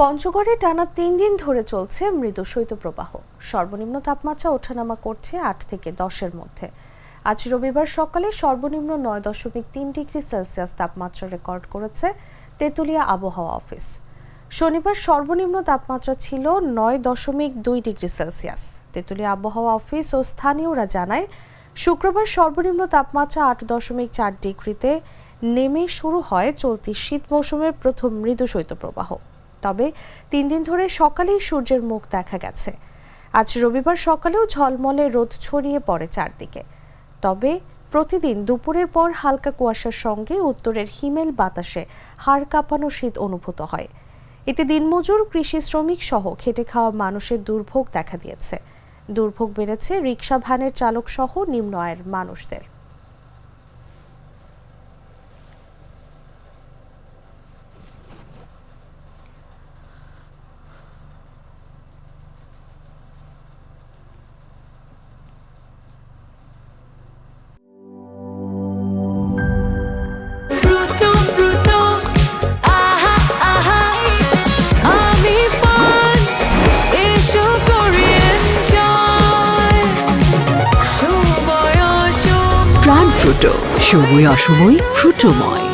পঞ্চগড়ে টানা ৩ দিন ধরে চলছে মৃদু শৈত্যপ্রবাহ। সর্বনিম্ন তাপমাত্রা ওঠানামা করছে ৮ থেকে ১০-এর মধ্যে। আজ রবিবার সকালে সর্বনিম্ন ৯.৩ ডিগ্রি সেলসিয়াস তাপমাত্রা রেকর্ড করেছে তেঁতুলিয়া আবহাওয়া অফিস। শনিবার সর্বনিম্ন তাপমাত্রা ছিল ৯.২ ডিগ্রি সেলসিয়াস। তেঁতুলিয়া আবহাওয়া অফিস ও স্থানীয়রা জানায়, শুক্রবার সর্বনিম্ন তাপমাত্রা ৮.৪ ডিগ্রিতে নেমে শুরু হয় চলতি শীত মৌসুমের প্রথম মৃদু শৈত্যপ্রবাহ। তবে ৩ দিন ধরে সকালেই সূর্যের মুখ দেখা গেছে। আজ রবিবার সকালেও ঝলমলে রোদ ছড়িয়ে পড়ে চারদিকে। তবে প্রতিদিন দুপুরের পর হালকা কুয়াশার সঙ্গে উত্তরের হিমেল বাতাসে হাড় কাঁপানো শীত অনুভূত হয়। এতে দিনমজুর, কৃষি শ্রমিক সহ খেটে খাওয়া মানুষের দুর্ভোগ দেখা দিয়েছে। দুর্ভোগ বেড়েছে রিকশা ভ্যানের চালক সহ নিম্ন আয়ের মানুষদের। প্রাণ ফ্রুটো, সময় অসময় ফ্রুটোময়।